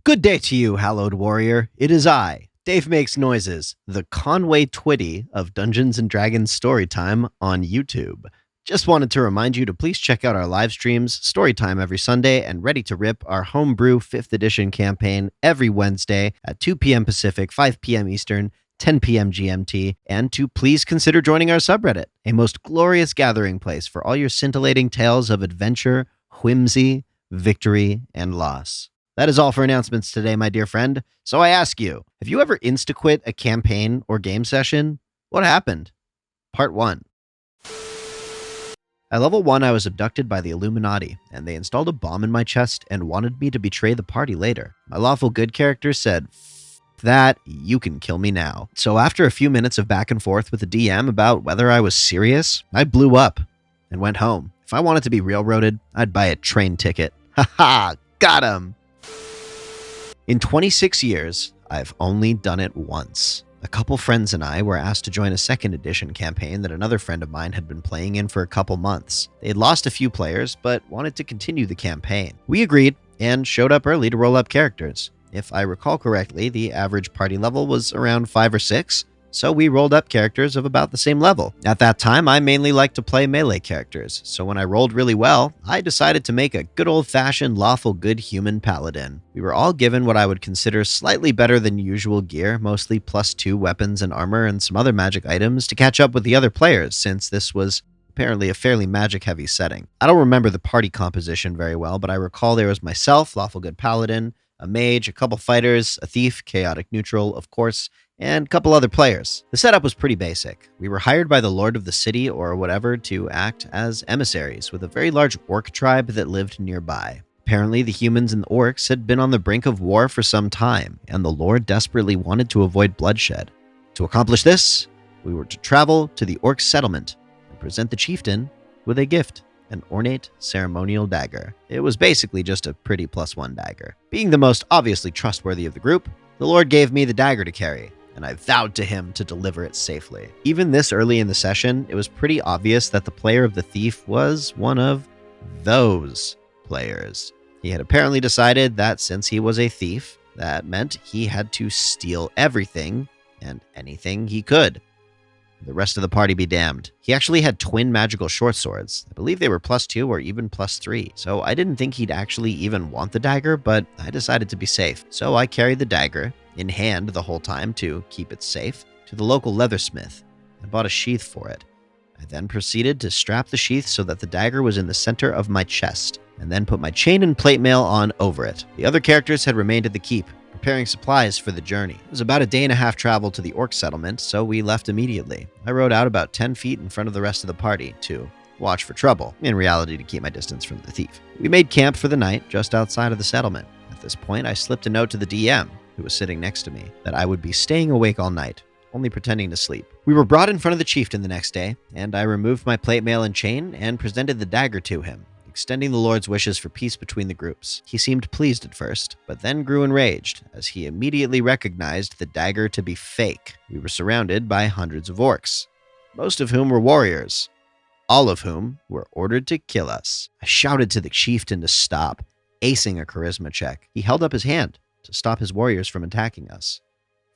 Good day to you, hallowed warrior. It is I, Dave Makes Noises, the Conway Twitty of Dungeons & Dragons Storytime on YouTube. Just wanted to remind you to please check out our live streams, Storytime every Sunday, and Ready to Rip, our homebrew 5th edition campaign every Wednesday at 2 p.m. Pacific, 5 p.m. Eastern, 10 p.m. GMT, and to please consider joining our subreddit, a most glorious gathering place for all your scintillating tales of adventure, whimsy, victory, and loss. That is all for announcements today, my dear friend. So I ask you, have you ever Insta-Quit a campaign or game session? What happened? Part 1. At level 1, I was abducted by the Illuminati, and they installed a bomb in my chest and wanted me to betray the party later. My lawful good character said, that, you can kill me now. So after a few minutes of back and forth with the DM about whether I was serious, I blew up and went home. If I wanted to be railroaded, I'd buy a train ticket. Haha, got him! In 26 years, I've only done it once. A couple friends and I were asked to join a 2nd edition campaign that another friend of mine had been playing in for a couple months. They had lost a few players, but wanted to continue the campaign. We agreed and showed up early to roll up characters. If I recall correctly, the average party level was around 5 or 6, so we rolled up characters of about the same level. At that time, I mainly liked to play melee characters, so when I rolled really well, I decided to make a good old-fashioned lawful good human paladin. We were all given what I would consider slightly better than usual gear, mostly +2 weapons and armor and some other magic items to catch up with the other players, since this was apparently a fairly magic-heavy setting. I don't remember the party composition very well, but I recall there was myself, lawful good paladin, a mage, a couple fighters, a thief, chaotic neutral, of course, and a couple other players. The setup was pretty basic. We were hired by the lord of the city or whatever to act as emissaries with a very large orc tribe that lived nearby. Apparently, the humans and the orcs had been on the brink of war for some time, and the lord desperately wanted to avoid bloodshed. To accomplish this, we were to travel to the orc settlement and present the chieftain with a gift. An ornate ceremonial dagger. It was basically just a pretty +1 dagger. Being the most obviously trustworthy of the group, the Lord gave me the dagger to carry, and I vowed to him to deliver it safely. Even this early in the session, it was pretty obvious that the player of the thief was one of those players. He had apparently decided that since he was a thief, that meant he had to steal everything and anything he could. The rest of the party be damned. He actually had twin magical short swords. I believe they were +2 or even +3. So I didn't think he'd actually even want the dagger, but I decided to be safe. So I carried the dagger in hand the whole time to keep it safe to the local leathersmith and bought a sheath for it. I then proceeded to strap the sheath so that the dagger was in the center of my chest, and then put my chain and plate mail on over it. The other characters had remained at the keep, preparing supplies for the journey. It was about a day and a half travel to the orc settlement, so we left immediately. I rode out about 10 feet in front of the rest of the party to watch for trouble, in reality to keep my distance from the thief. We made camp for the night just outside of the settlement. At this point, I slipped a note to the DM, who was sitting next to me, that I would be staying awake all night, only pretending to sleep. We were brought in front of the chieftain the next day, and I removed my plate mail and chain and presented the dagger to him, extending the Lord's wishes for peace between the groups. He seemed pleased at first, but then grew enraged, as he immediately recognized the dagger to be fake. We were surrounded by hundreds of orcs, most of whom were warriors, all of whom were ordered to kill us. I shouted to the chieftain to stop, acing a charisma check. He held up his hand to stop his warriors from attacking us.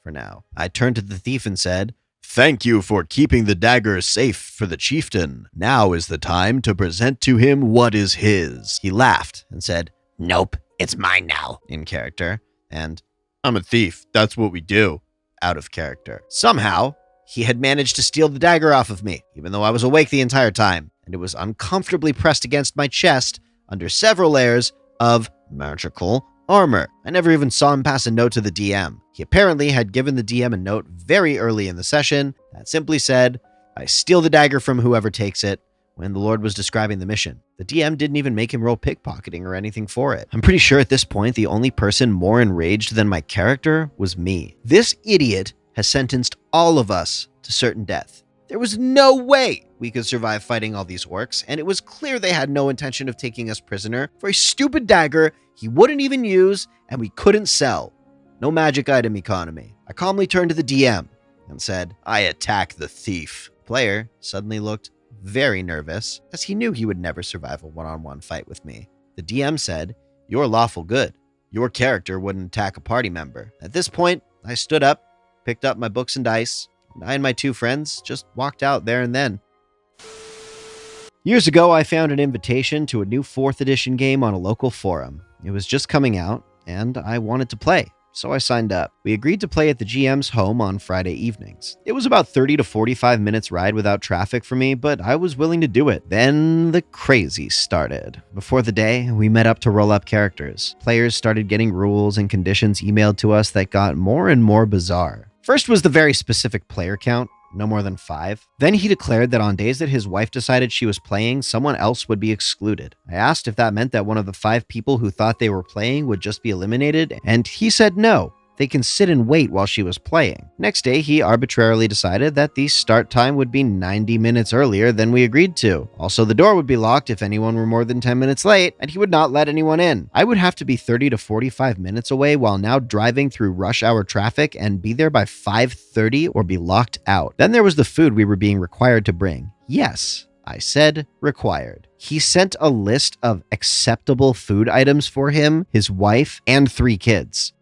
For now, I turned to the thief and said, "Thank you for keeping the dagger safe for the chieftain. Now is the time to present to him what is his." He laughed and said, "Nope, it's mine now," in character, and "I'm a thief, that's what we do," out of character. Somehow, he had managed to steal the dagger off of me, even though I was awake the entire time, and it was uncomfortably pressed against my chest under several layers of magical armor. I never even saw him pass a note to the DM. He apparently had given the DM a note very early in the session that simply said, "I steal the dagger from whoever takes it," when the Lord was describing the mission. The DM didn't even make him roll pickpocketing or anything for it. I'm pretty sure at this point, the only person more enraged than my character was me. This idiot has sentenced all of us to certain death. There was no way we could survive fighting all these orcs, and it was clear they had no intention of taking us prisoner for a stupid dagger he wouldn't even use and we couldn't sell. No magic item economy. I calmly turned to the DM and said, "I attack the thief." The player suddenly looked very nervous, as he knew he would never survive a one-on-one fight with me. The DM said, "You're lawful good. your character wouldn't attack a party member. At this point, I stood up, picked up my books and dice, and I and my 2 friends just walked out there and then. Years ago, I found an invitation to a new 4th edition game on a local forum. It was just coming out, and I wanted to play, so I signed up. We agreed to play at the GM's home on Friday evenings. It was about 30 to 45 minutes ride without traffic for me, but I was willing to do it. Then the crazy started. Before the day, we met up to roll up characters. Players started getting rules and conditions emailed to us that got more and more bizarre. First was the very specific player count. No more than 5. Then he declared that on days that his wife decided she was playing, someone else would be excluded. I asked if that meant that one of the 5 people who thought they were playing would just be eliminated, and he said no. They can sit and wait while she was playing. Next day, he arbitrarily decided that the start time would be 90 minutes earlier than we agreed to. Also, the door would be locked if anyone were more than 10 minutes late, and he would not let anyone in. I would have to be 30 to 45 minutes away while now driving through rush hour traffic and be there by 5:30 or be locked out. Then there was the food we were being required to bring. Yes, I said required. He sent a list of acceptable food items for him, his wife, and 3 kids.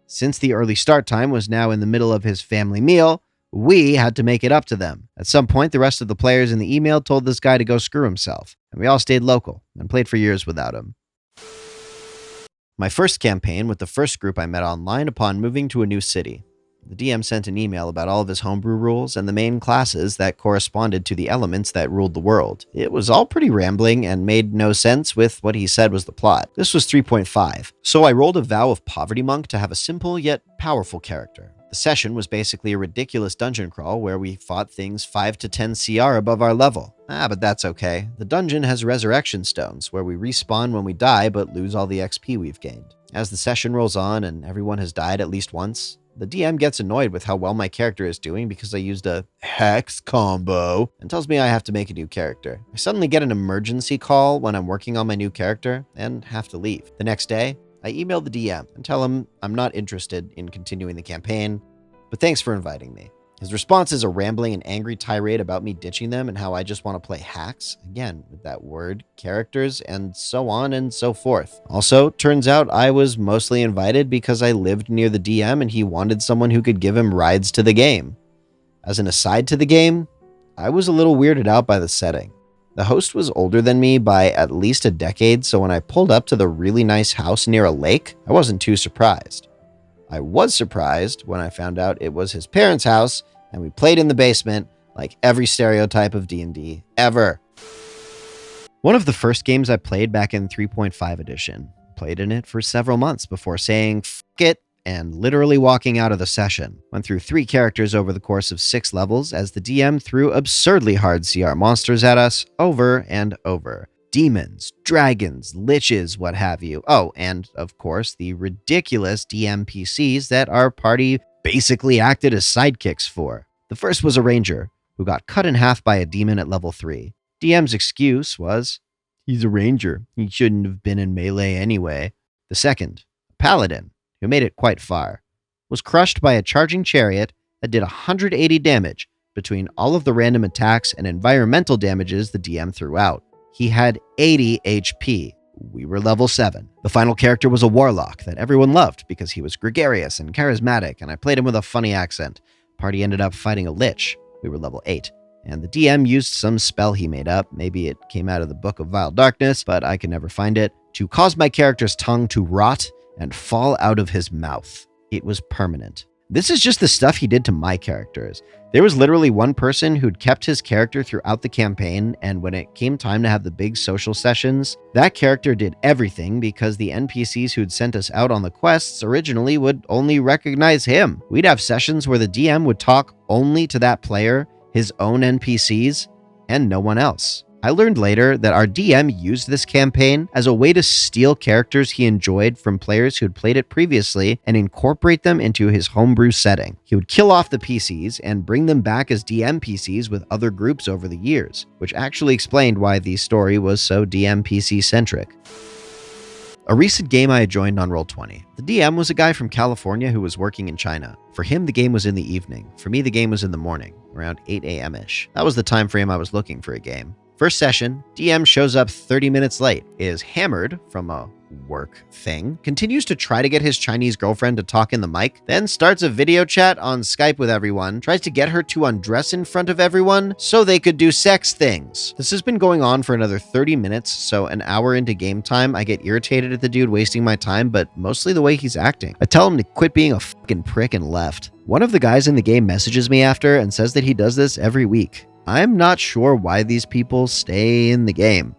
Since the early start time was now in the middle of his family meal, we had to make it up to them. At some point, the rest of the players in the email told this guy to go screw himself, and we all stayed local and played for years without him. My first campaign with the first group I met online upon moving to a new city. The DM sent an email about all of his homebrew rules and the main classes that corresponded to the elements that ruled the world. It was all pretty rambling and made no sense with what he said was the plot. This was 3.5, so I rolled a vow of poverty monk to have a simple yet powerful character. The session was basically a ridiculous dungeon crawl where we fought things 5 to 10 CR above our level. But that's okay. The dungeon has resurrection stones where we respawn when we die but lose all the XP we've gained. As the session rolls on and everyone has died at least once, the DM gets annoyed with how well my character is doing because I used a hex combo and tells me I have to make a new character. I suddenly get an emergency call when I'm working on my new character and have to leave. The next day, I email the DM and tell him I'm not interested in continuing the campaign, but thanks for inviting me. His response is a rambling and angry tirade about me ditching them and how I just want to play hacks, again, with that word, characters, and so on and so forth. Also, turns out I was mostly invited because I lived near the DM and he wanted someone who could give him rides to the game. As an aside to the game, I was a little weirded out by the setting. The host was older than me by at least a decade, so when I pulled up to the really nice house near a lake, I wasn't too surprised. I was surprised when I found out it was his parents' house and we played in the basement like every stereotype of D&D ever. One of the first games I played back in 3.5 edition. Played in it for several months before saying "f it" and literally walking out of the session. Went through 3 characters over the course of 6 levels as the DM threw absurdly hard CR monsters at us over and over. Demons, dragons, liches, what have you. Oh, and of course, the ridiculous DMPCs that our party basically acted as sidekicks for. The first was a ranger, who got cut in half by a demon at level 3. DM's excuse was, he's a ranger, he shouldn't have been in melee anyway. The second, a paladin, who made it quite far, was crushed by a charging chariot that did 180 damage between all of the random attacks and environmental damages the DM threw out. He had 80 HP. We were level 7. The final character was a warlock that everyone loved because he was gregarious and charismatic, and I played him with a funny accent. Party ended up fighting a lich. We were level 8. And the DM used some spell he made up, maybe it came out of the Book of Vile Darkness, but I could never find it, to cause my character's tongue to rot and fall out of his mouth. It was permanent. This is just the stuff he did to my characters. There was literally one person who'd kept his character throughout the campaign, and when it came time to have the big social sessions, that character did everything because the NPCs who'd sent us out on the quests originally would only recognize him. We'd have sessions where the DM would talk only to that player, his own NPCs, and no one else. I learned later that our DM used this campaign as a way to steal characters he enjoyed from players who'd played it previously and incorporate them into his homebrew setting. He would kill off the PCs and bring them back as DMPCs with other groups over the years, which actually explained why the story was so DMPC-centric. A recent game I had joined on Roll20. The DM was a guy from California who was working in China. For him, the game was in the evening. For me, the game was in the morning, around 8 a.m.-ish. That was the time frame I was looking for a game. First session, DM shows up 30 minutes late, is hammered from a work thing, continues to try to get his Chinese girlfriend to talk in the mic, then starts a video chat on Skype with everyone, tries to get her to undress in front of everyone so they could do sex things. This has been going on for another 30 minutes, so an hour into game time, I get irritated at the dude wasting my time, but mostly the way he's acting. I tell him to quit being a fucking prick and left. One of the guys in the game messages me after and says that he does this every week. I'm not sure why these people stay in the game.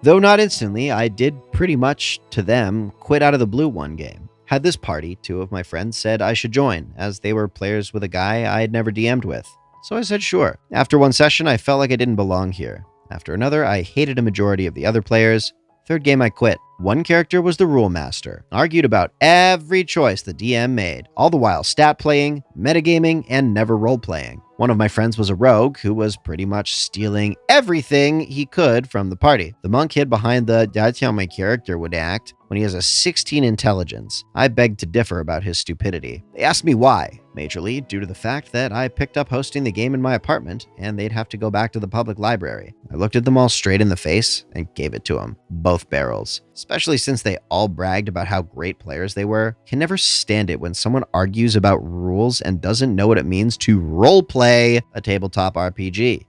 Though not instantly, I did pretty much, to them, quit out of the blue one game. Had this party, two of my friends said I should join, as they were players with a guy I had never DM'd with. So I said sure. After one session, I felt like I didn't belong here. After another, I hated a majority of the other players. Third game, I quit. One character was the rule master, argued about every choice the DM made, all the while stat playing, metagaming, and never role playing. One of my friends was a rogue who was pretty much stealing everything he could from the party. The monk hid behind the "that's how my character would act" when he has a 16 intelligence. I begged to differ about his stupidity. They asked me why, majorly due to the fact that I picked up hosting the game in my apartment and they'd have to go back to the public library. I looked at them all straight in the face and gave it to them, both barrels. Especially since they all bragged about how great players they were. Can never stand it when someone argues about rules and doesn't know what it means to roleplay a tabletop RPG.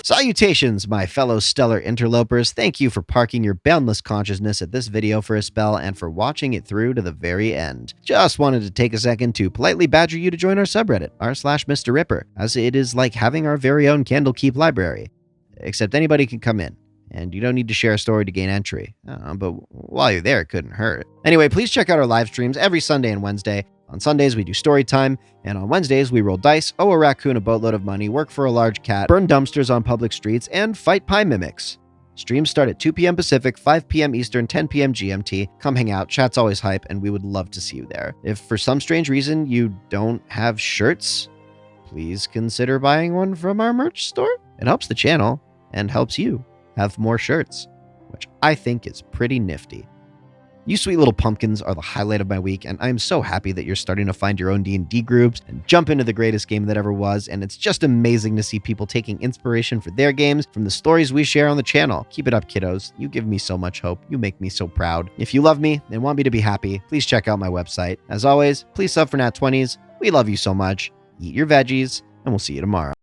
Salutations, my fellow stellar interlopers. Thank you for parking your boundless consciousness at this video for a spell and for watching it through to the very end. Just wanted to take a second to politely badger you to join our subreddit, r/MrRipper, as it is like having our very own Candlekeep library. Except anybody can come in, and you don't need to share a story to gain entry. But while you're there, it couldn't hurt. Anyway, please check out our live streams every Sunday and Wednesday. On Sundays, we do story time, and on Wednesdays, we roll dice, owe a raccoon a boatload of money, work for a large cat, burn dumpsters on public streets, and fight pie mimics. Streams start at 2 p.m. Pacific, 5 p.m. Eastern, 10 p.m. GMT. Come hang out, chat's always hype, and we would love to see you there. If for some strange reason you don't have shirts, please consider buying one from our merch store. It helps the channel and helps you have more shirts, which I think is pretty nifty. You sweet little pumpkins are the highlight of my week, and I'm so happy that you're starting to find your own D&D groups and jump into the greatest game that ever was, and it's just amazing to see people taking inspiration for their games from the stories we share on the channel. Keep it up, kiddos. You give me so much hope. You make me so proud. If you love me and want me to be happy, please check out my website. As always, please sub for Nat 20s. We love you so much. Eat your veggies, and we'll see you tomorrow.